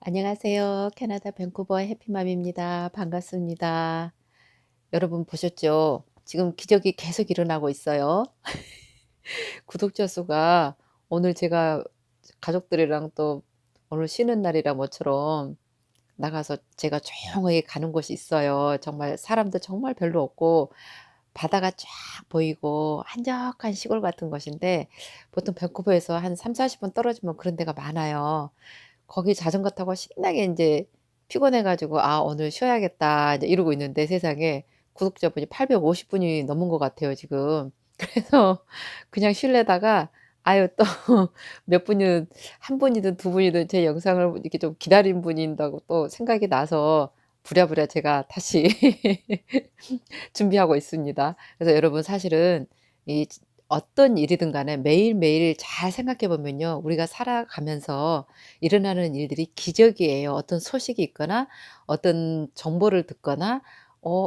안녕하세요. 캐나다 밴쿠버의 해피맘입니다. 반갑습니다. 여러분 보셨죠? 지금 기적이 계속 일어나고 있어요. 구독자 수가 오늘 제가 가족들이랑 또 오늘 쉬는 날이라 모처럼 나가서 제가 조용하게 가는 곳이 있어요. 정말 사람도 정말 별로 없고 바다가 쫙 보이고 한적한 시골 같은 곳인데 보통 밴쿠버에서 한 3-40분 떨어지면 그런 데가 많아요. 거기 자전거 타고 신나게 인제 피곤해 가지고 '아 오늘 쉬어야겠다.' 이제 이러고 있는데 세상에 구독자분이 850 분이 넘은 것 같아요 지금. 그래서 그냥 쉴래다가 아유 또 몇 분이든 한 분이든 두 분이든 제 영상을 이렇게 좀 기다린 분인다고 또 생각이 나서 부랴부랴 제가 다시 준비하고 있습니다. 그래서 여러분 사실은 이 어떤 일이든 간에 매일매일 잘 생각해 보면요. 우리가 살아가면서 일어나는 일들이 기적이에요. 어떤 소식이 있거나 어떤 정보를 듣거나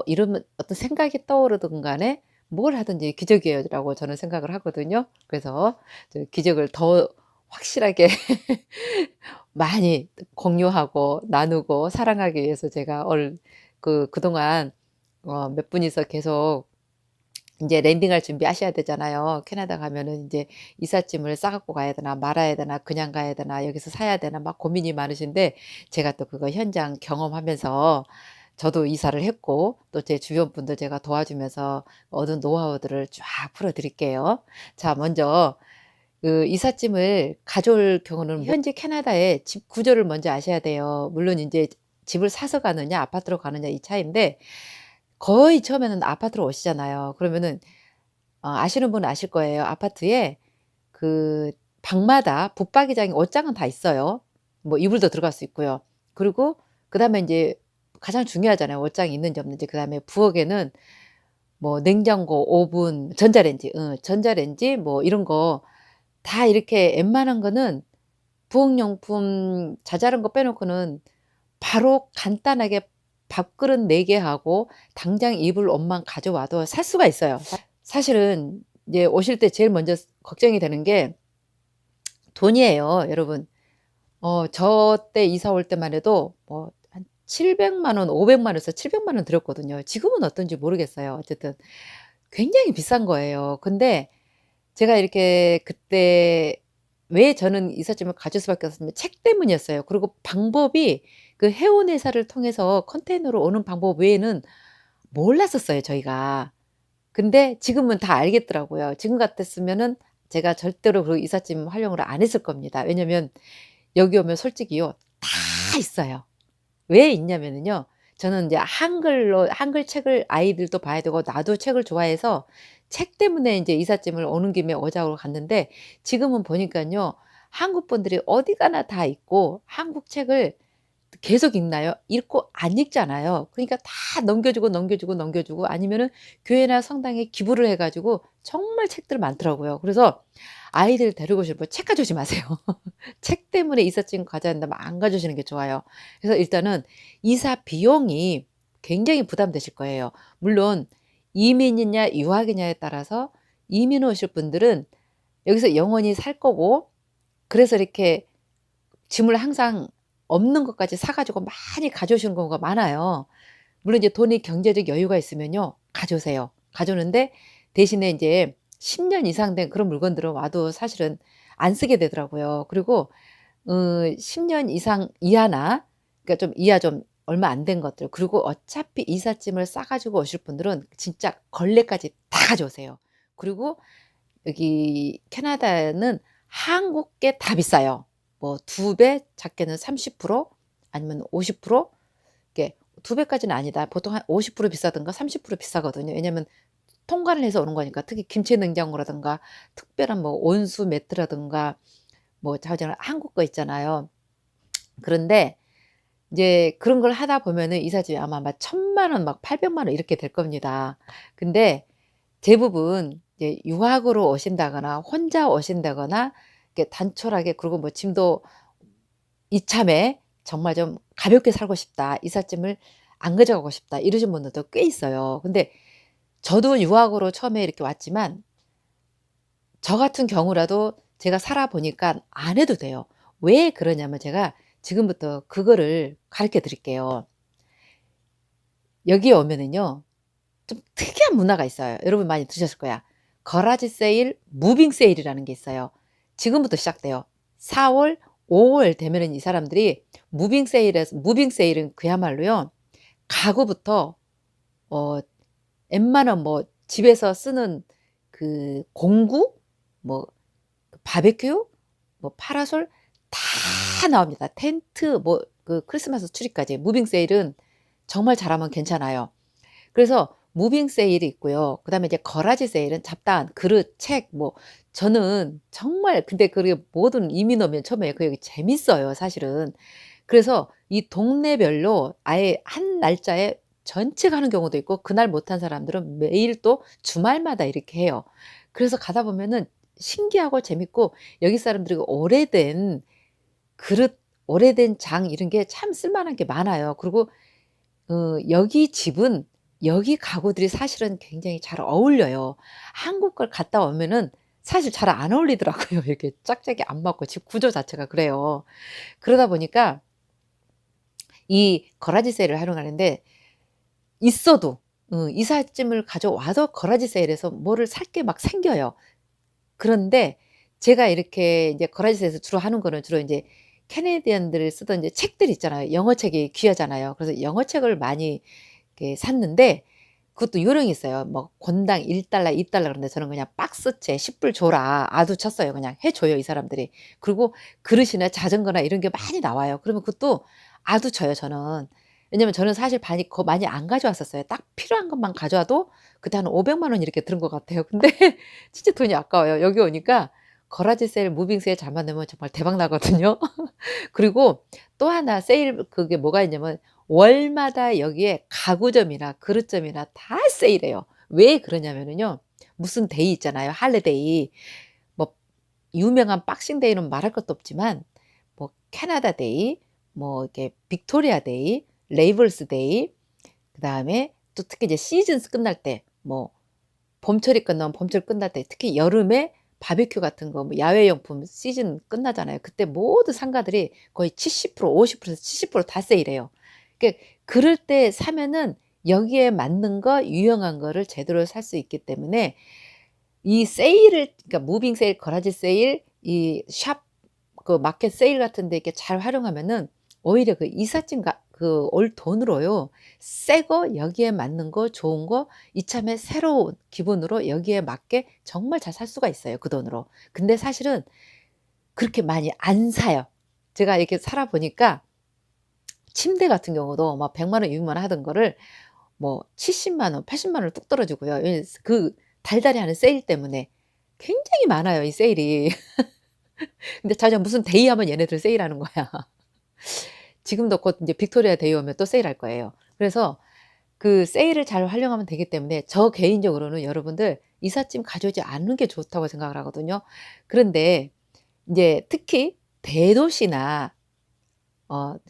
이러면 어떤 생각이 떠오르든 간에 뭘 하든지 기적이에요 라고 저는 생각을 하거든요. 그래서 저 기적을 더 확실하게 많이 공유하고 나누고 사랑하기 위해서 제가 그동안 몇 분이서 계속 인제 랜딩할 준비하셔야 되잖아요. 캐나다 가면은 인제 이삿짐을 싸 갖고 가야 되나 말아야 되나 그냥 가야 되나 여기서 사야 되나 막 고민이 많으신데 제가 또 그거 현장 경험하면서 저도 이사를 했고 또 제 주변 분들 제가 도와주면서 얻은 노하우들을 쫙 풀어 드릴게요. 자 먼저 이삿짐을 가져올 경우는 현지 캐나다의 집 구조를 먼저 아셔야 돼요. 물론 인제 집을 사서 가느냐 아파트로 가느냐 이 차이인데 거의 처음에는 아파트로 오시잖아요. 그러면은 아시는 분은 아실 거예요. 아파트에 그 방마다 붙박이장이 옷장은 다 있어요. 뭐 이불도 들어갈 수 있고요. 그리고 그다음에 인제 가장 중요하잖아요, 옷장이 있는지 없는지. 그다음에 부엌에는 뭐 냉장고, 오븐, 전자레인지 뭐 이런 거 다 이렇게 웬만한 거는 부엌용품 자잘한 거 빼놓고는 바로 간단하게 밥그릇 4개 하고 당장 입을 옷만 가져와도 살 수가 있어요. 사실은 이제 오실 때 제일 먼저 걱정이 되는 게 돈이에요, 여러분. 저 때 이사 올 때만 해도 뭐 한 700만 원, 500만 원에서 700만 원 들었거든요. 지금은 어떤지 모르겠어요. 어쨌든 굉장히 비싼 거예요. 근데 제가 이렇게 그때 왜 저는 이삿짐을 가질 수밖에 없었냐면 책 때문이었어요. 그리고 방법이 그 해운 회사를 통해서 컨테이너로 오는 방법 외에는 몰랐었어요 저희가. 근데 지금은 다 알겠더라고요. 지금 같았으면은 제가 절대로 그 이삿짐 활용을 안 했을 겁니다. 왜냐면 여기 오면 솔직히요 다 있어요. 왜 있냐면은요. 저는 인제 한글 책을 아이들도 봐야 되고 나도 책을 좋아해서 책 때문에 인제 이삿짐을 오는 김에 오자고 갔는데 지금은 보니깐요. 한국 분들이 어디 가나 다 읽고 한국 책을 계속 읽나요? 읽고 안 읽잖아요. 그러니까 다 넘겨주고, 넘겨주고, 넘겨주고 아니면은 교회나 성당에 기부를 해 가지고 정말 책들 많더라고요. 그래서 아이들 데리고 오실 분 책 가져오지 마세요. 책 때문에 이삿짐 가져야 한다면 안 가져오시는 게 좋아요. 그래서 일단은 이사 비용이 굉장히 부담되실 거예요. 물론 이민이냐 유학이냐에 따라서 이민 오실 분들은 여기서 영원히 살 거고 그래서 이렇게 짐을 항상 없는 것까지 사 가지고 많이 가져오시는 경우가 많아요. 물론 이제 돈이 경제적 여유가 있으면요. 가져오세요. 가져오는데 대신에 인제 10년 이상 된 그런 물건들은 와도 사실은 안 쓰게 되더라고요. 그리고 10년 이상 이하나 그러니까 좀 이하 좀 얼마 안 된 것들 그리고 어차피 이삿짐을 싸 가지고 오실 분들은 진짜 걸레까지 다 가져오세요. 그리고 여기 캐나다는 한국 게 다 비싸요. 뭐 2배 작게는 30% 아니면 50% 이게 2 배까지는 아니다. 보통 한 50% 비싸든가 30% 비싸거든요. 왜냐면 통관을 해서 오는 거니까. 특히 김치 냉장고라든가 특별한 뭐 온수 매트라든가 뭐 자우지나 한국 거 있잖아요. 그런데 이제 그런 걸 하다 보면은 이삿짐이 아마 막 1,000만 원 막 800만 원 이렇게 될 겁니다. 근데 대부분 이제 유학으로 오신다거나 혼자 오신다거나 이렇게 단촐하게 그리고 뭐 짐도 이참에 정말 좀 '가볍게 살고 싶다. 이삿짐을 안 가져가고 싶다.' 이러신 분들도 꽤 있어요. 근데 저도 유학으로 처음에 이렇게 왔지만 저 같은 경우라도 제가 살아 보니까 안 해도 돼요. 왜 그러냐면 제가 지금부터 그거를 가르쳐 드릴게요. 여기에 오면은요, 좀 특이한 문화가 있어요. 여러분 많이 들으셨을 거야. 거라지 세일, 무빙 세일이라는 게 있어요. 지금부터 시작돼요. 4 월, 5월 되면은 이 사람들이 무빙 세일은 그야말로요. 가구부터 어 웬만한 뭐 집에서 쓰는 그 공구, 뭐 바베큐, 뭐 파라솔 다 나옵니다. 텐트, 뭐 그 크리스마스 트리까지. 무빙 세일은 정말 잘하면 괜찮아요. 그래서 무빙 세일이 있고요. 그다음에 이제 거라지 세일은 잡다한 그릇, 책, 뭐 저는 정말 근데 그게 모든 이민 오면 처음에 그게 재밌어요 사실은. 그래서 이 동네별로 아예 한 날짜에 전체 가는 경우도 있고, 그날 못한 사람들은 매일 또 주말마다 이렇게 해요. 그래서 가다 보면은 신기하고 재밌고, 여기 사람들이 오래된 그릇, 오래된 장 이런 게 참 쓸만한 게 많아요. 그리고 여기 집은 여기 가구들이 사실은 굉장히 잘 어울려요. 한국 걸 갔다 오면은 사실 잘 안 어울리더라고요. 이렇게 짝짝이 안 맞고 집 구조 자체가 그래요. 그러다 보니까 이 거라지 세일을 하러 가는데, 있어도 이삿짐을 가져와도 거라지 세일에서 뭐를 살 게 막 생겨요. 그런데 제가 이렇게 이제 거라지에서 주로 하는 거는 주로 인제 캐네디언들이 쓰던 이제 책들 있잖아요. 영어 책이 귀하잖아요. 그래서 영어 책을 많이 이렇게 샀는데, 그것도 요령이 있어요. 뭐 권당 1달러 2달러 그런데 저는 그냥 박스째 10불 줘라 아두 쳤어요. 그냥 해 줘요 이 사람들이. 그리고 그릇이나 자전거나 이런 게 많이 나와요. 그러면 그것도 아두 쳐요 저는. 왜냐면 저는 사실 많이 안 가져왔었어요. 딱 필요한 것만 가져와도 그때 한 500만 원 이렇게 들은 것 같아요. 근데 진짜 돈이 아까워요. 여기 오니까 거라지 세일, 무빙 세일 잘만 되면 정말 대박 나거든요. 그리고 또 하나 세일 그게 뭐가 있냐면, 월마다 여기에 가구점이나 그릇점이나 다 세일해요. 왜 그러냐면은요. 무슨 데이 있잖아요. 할리데이. 뭐 유명한 박싱 데이는 말할 것도 없지만, 뭐 캐나다 데이, 뭐 이렇게 빅토리아 데이, 레이블스 데이, 그다음에 또 특히 이제 시즌스 끝날 때, 뭐 봄철이 끝나면 봄철 끝날 때, 특히 여름에 바비큐 같은 거 뭐 야외용품 시즌 끝나잖아요. 그때 모든 상가들이 거의 70% 50%에서 70%다 세일해요. 그럴 때 사면은 여기에 맞는 거 유용한 거를 제대로 살 수 있기 때문에, 이 세일을 그러니까 무빙 세일, 거라지 세일, 이 샵 그 마켓 세일 같은 데 이렇게 잘 활용하면은 오히려 그 이삿짐 그 올 돈으로요. 새 거 여기에 맞는 거 좋은 거 이참에 새로운 기분으로 여기에 맞게 정말 잘 살 수가 있어요 그 돈으로. 근데 사실은 그렇게 많이 안 사요. 제가 이렇게 살아 보니까 침대 같은 경우도 막 100만 원, 200만 원 하던 거를 뭐 70만 원, 80만 원뚝 떨어지고요. 그 달달이 하는 세일 때문에 굉장히 많아요 이 세일이. 근데 자기가 무슨 데이 하면 얘네들 세일하는 거야. 지금도 곧 인제 빅토리아 데이 오면 또 세일할 거예요. 그래서 그 세일을 잘 활용하면 되기 때문에 저 개인적으로는 여러분들 이삿짐 가져오지 않는 게 좋다고 생각을 하거든요. 그런데 인제 특히 대도시나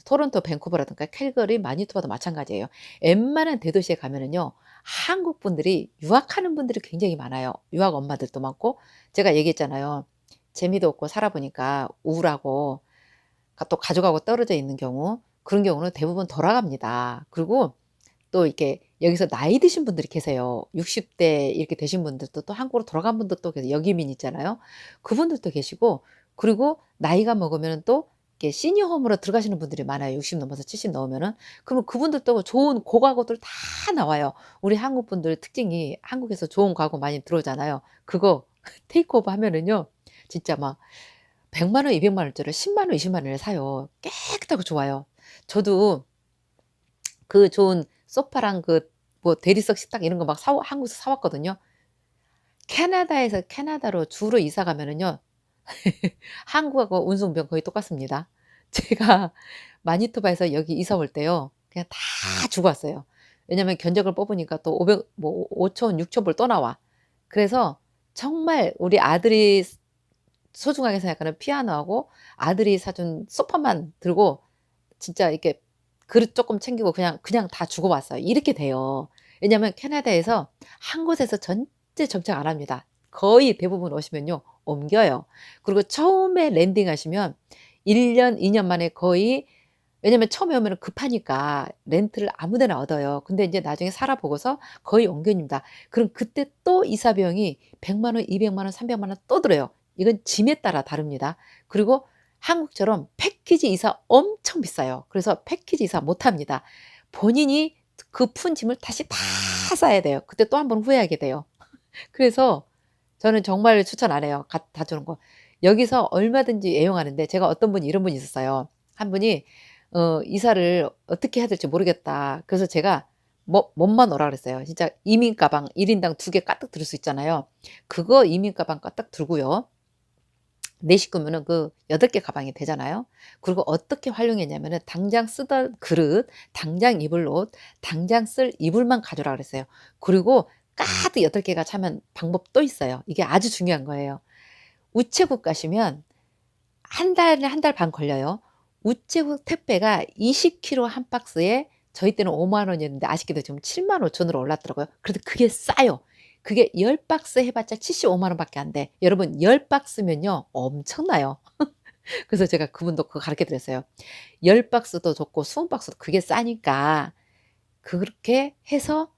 토론토, 밴쿠버라든가 캘거리, 마니토바도 마찬가지예요. 웬만한 대도시에 가면은요. 한국 분들이 유학하는 분들이 굉장히 많아요. 유학 엄마들도 많고, 제가 얘기했잖아요. 재미도 없고 살아 보니까 우울하고 또 가족하고 떨어져 있는 경우, 그런 경우는 대부분 돌아갑니다. 그리고 또 이렇게 여기서 나이 드신 분들이 계세요. 60대 이렇게 되신 분들도 또 한국으로 돌아간 분도 또 계세요. 여기민 있잖아요. 그분들도 계시고, 그리고 나이가 먹으면은 또 이렇게 시니어 홈으로 들어가시는 분들이 많아요. 60 넘어서 70 넘으면은. 그러면 그분들도 좋은 고가구들 다 나와요. 우리 한국 분들 특징이 한국에서 좋은 가구 많이 들어오잖아요. 그거 테이크오버 하면은요. 진짜 막 100만 원, 200만 원짜리를 10만 원, 20만 원에 사요. 깨끗하고 좋아요. 저도 그 좋은 소파랑 그 뭐 대리석 식탁 이런 거 막 한국에서 사 왔거든요. 캐나다에서 캐나다로 주로 이사 가면은요. 한국하고 운송비용 거의 똑같습니다. 제가 마니토바에서 여기 이사 올 때요. 그냥 다 주고 왔어요. 왜냐면 견적을 뽑으니까 또 500 뭐 5천 6천 불 또 나와. 그래서 정말 우리 아들이 소중하게 생각하는 피아노하고 아들이 사준 소파만 들고 진짜 이렇게 그릇 쪼끔 챙기고 그냥 다 주고 왔어요. 이렇게 돼요. 왜냐하면 캐나다에서 한 곳에서 전체 정착 안 합니다. 거의 대부분 오시면요 옮겨요. 그리고 처음에 랜딩하시면 1 년, 2년 만에 거의, 왜냐면 처음에 오면은 급하니까 렌트를 아무 데나 얻어요. 근데 인제 나중에 살아보고서 거의 옮깁니다. 그럼 그때 또 이사 비용이 1 0 0원, 200만 원, 300만 원 또 들어요. 이건 짐에 따라 다릅니다. 그리고 한국처럼 패키지 이사 엄청 비싸요. 그래서 패키지 이사 못 합니다. 본인이 그 푼 짐을 다시 다 싸야 돼요. 그때 또 한 번 후회하게 돼요. 그래서 저는 정말 추천 안 해요, 다 주는 거. 여기서 얼마든지 애용하는데, 제가 어떤 분이 이런 분이 있었어요. 한 분이 "이사를 어떻게 해야 될지 모르겠다." 그래서 제가 뭐만 오라 그랬어요. 진짜 이민 가방 1 인당 2개 까딱 들을 수 있잖아요. 그거 이민 가방 까딱 들고요. 4 식구면은 그 8개 가방이 되잖아요. 그리고 어떻게 활용했냐면은 당장 쓰던 그릇, 당장 입을 옷, 당장 쓸 이불만 가져오라 그랬어요. 그리고 가득 8 개가 차면 방법 또 있어요. 이게 아주 중요한 거예요. 우체국 가시면 한 달에 한 달 반 걸려요. 우체국 택배가 20 킬로 한 박스에 저희 때는 5만 원이었는데 아쉽게도 지금 7만5천 원으로 올랐더라고요. 그래도 그게 싸요. 그게 10 박스 해 봤자 75만 원밖에 안 돼. 여러분 10 박스면요 엄청나요. 그래서 제가 그분도 그거 가르쳐 드렸어요. 10 박스도 좋고 20 박스도 그게 싸니까 그렇게 해서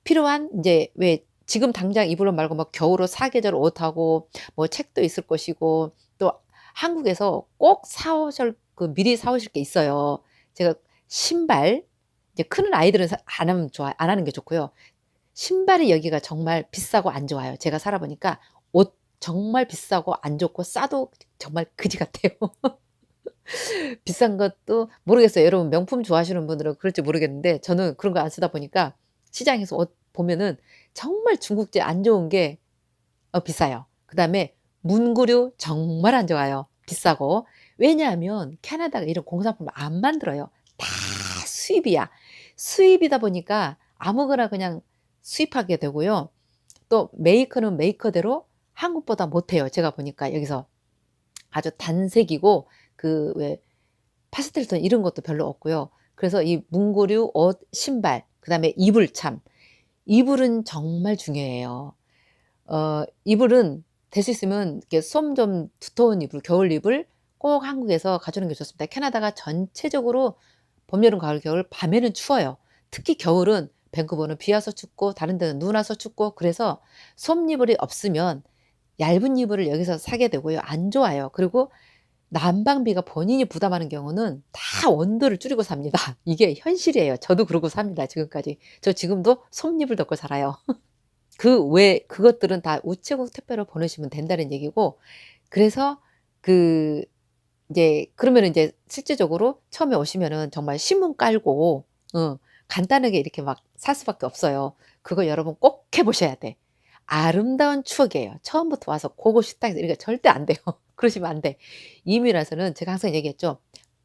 필요한, 인제 왜 지금 당장 입을 옷 말고 뭐 겨울옷 사계절 옷하고 뭐 책도 있을 것이고, 또 한국에서 꼭 사 오실 미리 사 오실 게 있어요. 제가 신발, 이제 크는 아이들은 안 하면 안 하는 게 좋고요. 신발이 여기가 정말 비싸고 안 좋아요. 제가 살아 보니까 옷 정말 비싸고 안 좋고 싸도 정말 그지 같아요. 비싼 것도 모르겠어요. 여러분 명품 좋아하시는 분들은 그럴지 모르겠는데 저는 그런 거 안 쓰다 보니까 시장에서 옷 보면은 정말 중국제 안 좋은 게 비싸요. 그다음에 문구류 정말 안 좋아요, 비싸고. 왜냐하면 캐나다가 이런 공산품을 안 만들어요. 다 수입이야. 수입이다 보니까 아무거나 그냥 수입하게 되고요. 또 메이커는 메이커대로 한국보다 못해요, 제가 보니까 여기서. 아주 단색이고 그 왜 파스텔 톤 이런 것도 별로 없고요. 그래서 이 문구류, 옷, 신발, 그다음에 이불, 참 이불은 정말 중요해요. 이불은 될 수 있으면 이렇게 솜 좀 두터운 이불, 겨울 이불 꼭 한국에서 가져오는 게 좋습니다. 캐나다가 전체적으로 봄, 여름, 가을, 겨울 밤에는 추워요. 특히 겨울은 밴쿠버는 비 와서 춥고 다른 데는 눈 와서 춥고, 그래서 솜이불이 없으면 얇은 이불을 여기서 사게 되고요. 안 좋아요. 그리고 난방비가 본인이 부담하는 경우는 다 원두를 줄이고 삽니다. 이게 현실이에요. 저도 그러고 삽니다, 지금까지. 저 지금도 솜이불 덮고 살아요. 그 외 그것들은 다 우체국 택배로 보내시면 된다는 얘기고, 그래서 그 인제 그러면은 인제 실제적으로 처음에 오시면은 정말 신문 깔고 간단하게 이렇게 막 살 수밖에 없어요. 그거 여러분 꼭 해 보셔야 돼. 아름다운 추억이에요. 처음부터 와서 고고 식당에서 이런 거 절대 안 돼요. 그러시면 안 돼. 이민 와서는 제가 항상 얘기했죠.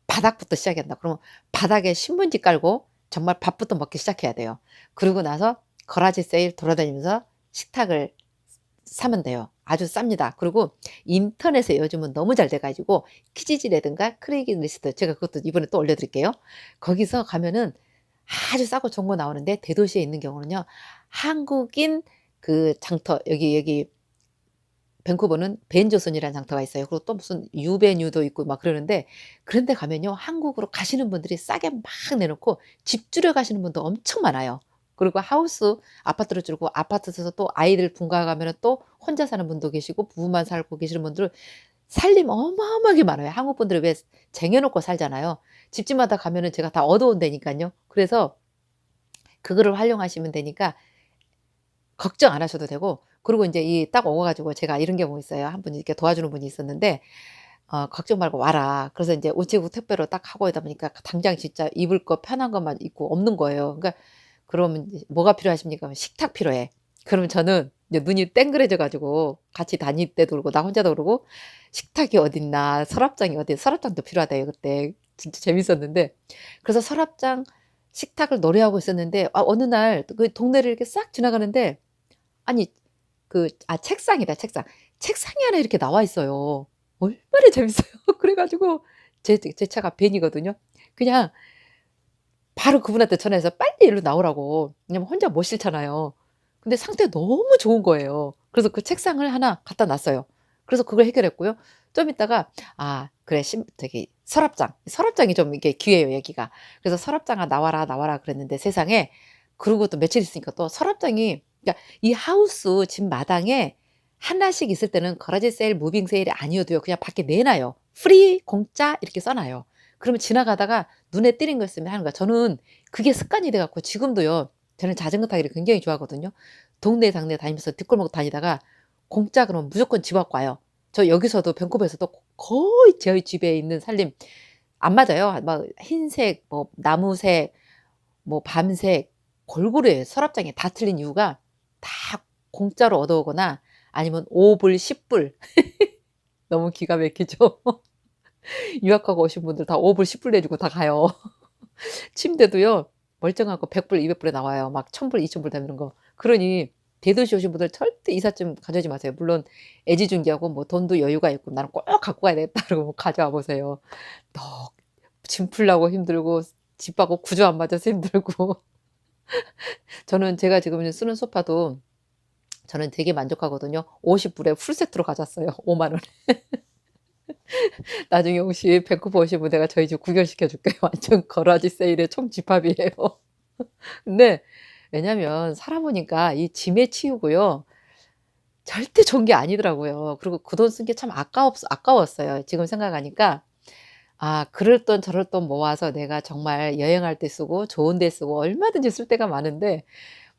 바닥부터 시작해야 된다. 그러면 바닥에 신문지 깔고 정말 밥부터 먹기 시작해야 돼요. 그러고 나서 거라지 세일 돌아다니면서 식탁을 사면 돼요. 아주 쌉니다. 그리고 인터넷에 요즘은 너무 잘 돼 가지고 키지지라든가 크레이글리스트, 제가 그것도 이번에 또 올려 드릴게요. 거기서 가면은 아주 싸고 좋은 거 나오는데, 대도시에 있는 경우는요. 한국인 그 장터, 여기 밴쿠버는 벤조선이라는 장터가 있어요. 그리고 또 무슨 유베뉴도 있고 막 그러는데, 그런 데 가면요 한국으로 가시는 분들이 싸게 막 내놓고 집주려 가시는 분도 엄청 많아요. 그리고 하우스 아파트로 줄고, 아파트에서 또 아이들 분가 가면은 또 혼자 사는 분도 계시고 부부만 살고 계시는 분들, 살림 어마어마하게 많아요. 한국 분들은 왜 쟁여 놓고 살잖아요. 집집마다 가면은 제가 다 얻어 온다니깐요. 그래서 그거를 활용하시면 되니까 걱정 안 하셔도 되고, 그리고 인제 이 딱 오어 가지고 제가 이런 경우 있어요. 한 분이 이렇게 도와주는 분이 있었는데 "걱정 말고 와라." 그래서 인제 우체국 택배로 딱 하고 있다 보니까 당장 진짜 입을 거 편한 것만 입고 없는 거예요. 그러니까 그러면 이제 "뭐가 필요하십니까?" 하면 "식탁 필요해." 그러면 저는 이제 눈이 땡그레져 가지고 같이 다닐 때도 그러고 나 혼자도 그러고, 식탁이 어딨나, 서랍장이 어디, 서랍장도 필요하대요 그때. 진짜 재밌었는데. 그래서 서랍장, 식탁을 노래하고 있었는데 어느 날 그 동네를 이렇게 싹 지나가는데, 아니 책상이다, 책상. 책상이 하나 이렇게 나와 있어요. 얼마나 재밌어요. 그래 가지고 제 차가 밴이거든요. 그냥 바로 그분한테 전화해서 빨리 일로 나오라고. 왜냐면 혼자 못 싫잖아요. 근데 상태가 너무 좋은 거예요. 그래서 그 책상을 하나 갖다 놨어요. 그래서 그걸 해결했고요. 좀 있다가 그래 저기 서랍장이 좀 이게 귀해요 여기가. 그래서 "서랍장아 나와라, 나와라." 그랬는데 세상에 그러고 또 며칠 있으니까 또 서랍장이 그러니까 이 하우스 집 마당에 하나씩 있을 때는 거라지 세일, 무빙 세일이 아니어도요. 그냥 밖에 내 놔요. 프리 공짜 이렇게 써 놔요. 그러면 지나가다가 눈에 띄는 거 있으면 하는 거야. 저는 그게 습관이 돼 갖고 지금도요. 저는 자전거 타기를 굉장히 좋아하거든요. 동네 당내 다니면서 뒷골목 다니다가 공짜 그러면 무조건 집 갖고 와요. 저 여기서도 밴쿠버에서도 거의 저희 집에 있는 살림 안 맞아요. 막 흰색 뭐 나무색 뭐 밤색 골고루 해요. 서랍장이 다 틀린 이유가 다 공짜로 얻어오거나 아니면 5 불, 10 불. 너무 기가 막히죠. 유학하고 오신 분들 다 5 불, 10불 내주고 다 가요. 침대도요. 멀쩡한 거 100 불, 200 불에 나와요. 막 1000 불, 2000불 되는 거. 그러니 대도시 오신 분들 절대 이삿짐 가져오지 마세요. 물론 애지중지하고 뭐 돈도 여유가 있고 '나는 꼭 갖고 가야 되겠다.' 그러면 가져와 보세요. 너 짐 풀려고 힘들고 집하고 구조 안 맞아서 힘들고. 저는 제가 지금 쓰는 소파도 저는 되게 만족하거든요. 50 불에 풀세트로 가져왔어요. 5만 원에. 나중에 혹시 밴쿠버 오시면 내가 저희 집 구경시켜 줄게요. 완전 거라지 세일의 총집합이에요. 근데 왜냐면 살아보니까 이 짐에 치이고요. 절대 좋은 게 아니더라고요. 그리고 그 돈 쓴 게 참 아까웠어요. 지금 생각하니까 그럴 돈 저럴 돈 모아서 내가 정말 여행할 때 쓰고 좋은 데 쓰고 얼마든지 쓸 때가 많은데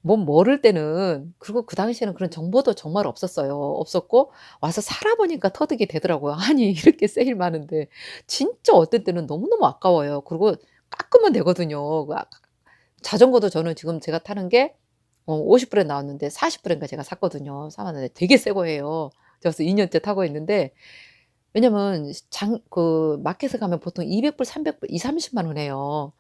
뭐 모를 때는 그리고 그 당시에는 그런 정보도 정말 없었어요. 없었고 와서 살아보니까 터득이 되더라고요. 아니 이렇게 세일 많은데 진짜 어떤 때는 너무너무 아까워요. 그리고 깎으면 되거든요. 자전거도 저는 지금 제가 타는 게 50 불에 나왔는데 40 불인가 제가 샀거든요. 사 놨는데 되게 새 거예요. 그래서 2 년째 타고 있는데 왜냐면 마켓에 가면 보통 200 불, 300 불, 20-30만 원 해요.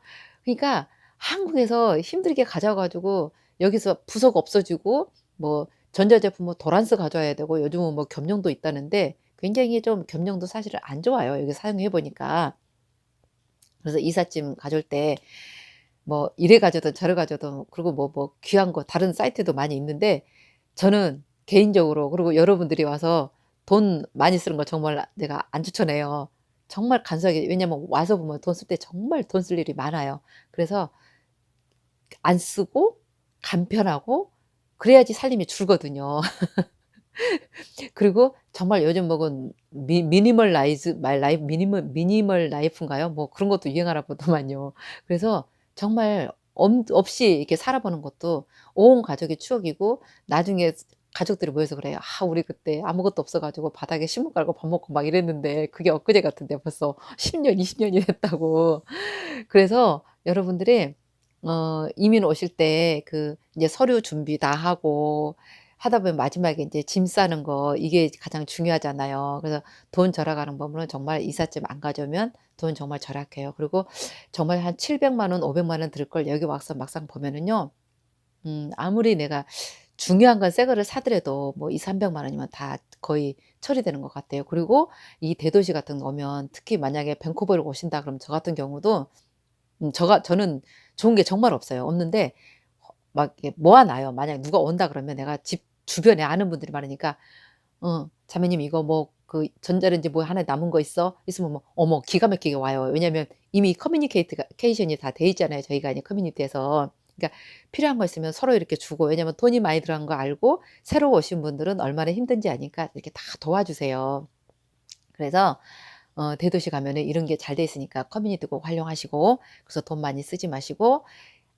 그러니까 한국에서 힘들게 가져와 가지고 여기서 부속 없어지고 뭐 전자제품 뭐 도란스 가져와야 되고 요즘은 뭐 겸용도 있다는데 굉장히 좀 겸용도 사실은 안 좋아요, 여기 사용해 보니까. 그래서 이삿짐 가져올 때 뭐 이래 가져오든 저래 가져오든 그리고 뭐 귀한 거 다른 사이트도 많이 있는데 저는 개인적으로 그리고 여러분들이 와서 돈 많이 쓰는 거 정말 내가 안 추천해요. 정말 간소하게 왜냐면 와서 보면 돈 쓸 때 정말 돈 쓸 일이 많아요. 그래서 안 쓰고 간편하고 그래야지 살림이 줄거든요. 그리고 정말 요즘 먹은 미니멀 라이즈 말 라이 미니멀 라이프인가요? 뭐 그런 것도 유행하나 보더만요. 그래서 정말 없이 이렇게 살아보는 것도 온 가족의 추억이고 나중에 가족들이 모여서 그래요. 우리 그때 아무것도 없어 가지고 바닥에 신문 깔고 밥 먹고 막 이랬는데 그게 엊그제 같은데 벌써 10 년, 20 년이 됐다고. 그래서 여러분들이 이민 오실 때 이제 서류 준비 다 하고 하다 보면 마지막에 인제 짐 싸는 거 이게 가장 중요하잖아요. 그래서 돈 절약하는 법은 정말 이삿짐 안 가져오면 돈 정말 절약해요. 그리고 정말 한 700만 원, 500만 원 들 걸 여기 와서 막상 보면은요. 아무리 내가 중요한 건 새 거를 사더라도 뭐 200-300만 원이면 다 거의 처리되는 것 같아요. 그리고 이 대도시 같은 데 오면 특히 만약에 밴쿠버를 오신다 그러면 저 같은 경우도 저는 좋은 게 정말 없어요. 없는데 막 이렇게 모아 놔요. 만약에 누가 온다 그러면 내가 집 주변에 아는 분들이 많으니까 자매님 이거 뭐 전자레인지 뭐 하나 남은 거 있어?" 있으면 뭐 어머 기가 막히게 와요. 왜냐면 이미 케이션이 다 돼 있잖아요, 저희가 이제 커뮤니티에서. 그러니까 필요한 거 있으면 서로 이렇게 주고 왜냐면 돈이 많이 들어간 거 알고 새로 오신 분들은 얼마나 힘든지 아니까 이렇게 다 도와주세요. 그래서 대도시 가면은 이런 게 잘 돼 있으니까 커뮤니티 꼭 활용하시고 그래서 돈 많이 쓰지 마시고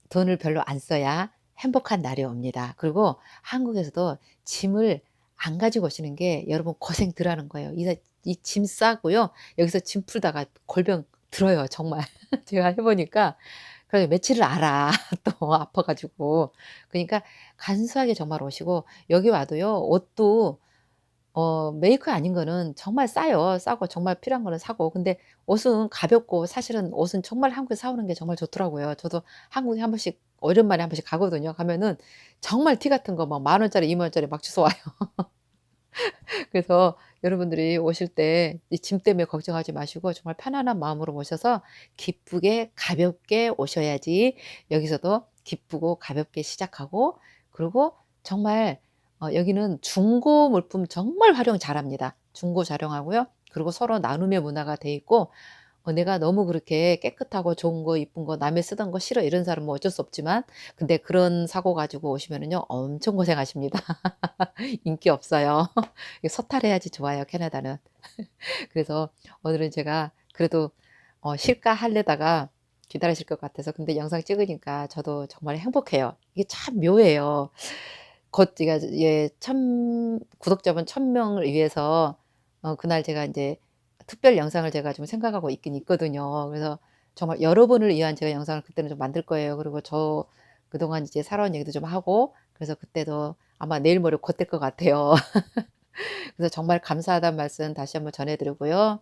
돈을 별로 안 써야 행복한 날이 옵니다. 그리고 한국에서도 짐을 안 가지고 오시는 게 여러분 고생 덜 하는 거예요. 이 짐 싸고요. 여기서 짐 풀다가 골병 들어요 정말. 제가 해 보니까 그래 며칠을 알아 또 아파 가지고. 그러니까 간소하게 정말 오시고 여기 와도요 옷도 메이커 아닌 거는 정말 싸요. 싸고 정말 필요한 거는 사고. 근데 옷은 가볍고 사실은 옷은 정말 한국에서 사 오는 게 정말 좋더라고요. 저도 한국에 한 번씩 오랜만에 한 번씩 가거든요. 가면은 정말 티 같은 거 막 10,000원짜리 20,000원짜리 막 주워 와요. 그래서 여러분들이 오실 때 이 짐 때문에 걱정하지 마시고 정말 편안한 마음으로 오셔서 기쁘게 가볍게 오셔야지 여기서도 기쁘고 가볍게 시작하고 그리고 정말 여기는 중고 물품 정말 활용 잘합니다. 중고 자령하고요. 그리고 서로 나눔의 문화가 돼 있고, 내가 너무 그렇게 깨끗하고 좋은 거 이쁜 거 남의 쓰던 거 싫어 이런 사람은 어쩔 수 없지만, 근데 그런 사고 가지고 오시면은요 엄청 고생하십니다. 인기 없어요. 이게 서탈해야지 좋아요, 캐나다는. 그래서 오늘은 제가 그래도 실까 하려다가 기다리실 것 같아서, 근데 영상 찍으니까 저도 정말 행복해요. 이게 참 묘해요. 곧 제가 예 천 구독자분 1000명을 위해서 그날 제가 인제 특별 영상을 제가 좀 생각하고 있긴 있거든요. 그래서 정말 여러분을 위한 제가 영상을 그때는 좀 만들 거예요. 그리고 저 그동안 이제 살아온 얘기도 좀 하고, 그래서 그때도 아마 내일 모레 곧 될 것 같아요. 그래서 정말 감사하다는 말씀 다시 한번 전해 드리고요.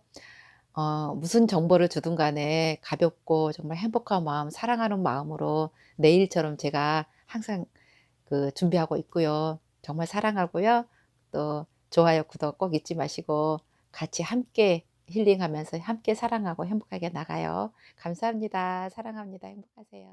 무슨 정보를 주든 간에 가볍고 정말 행복한 마음, 사랑하는 마음으로 내일처럼 제가 항상 준비하고 있고요. 정말 사랑하고요. 또 좋아요, 구독 꼭 잊지 마시고 같이 함께 힐링하면서 함께 사랑하고 행복하게 나가요. 감사합니다. 사랑합니다. 행복하세요.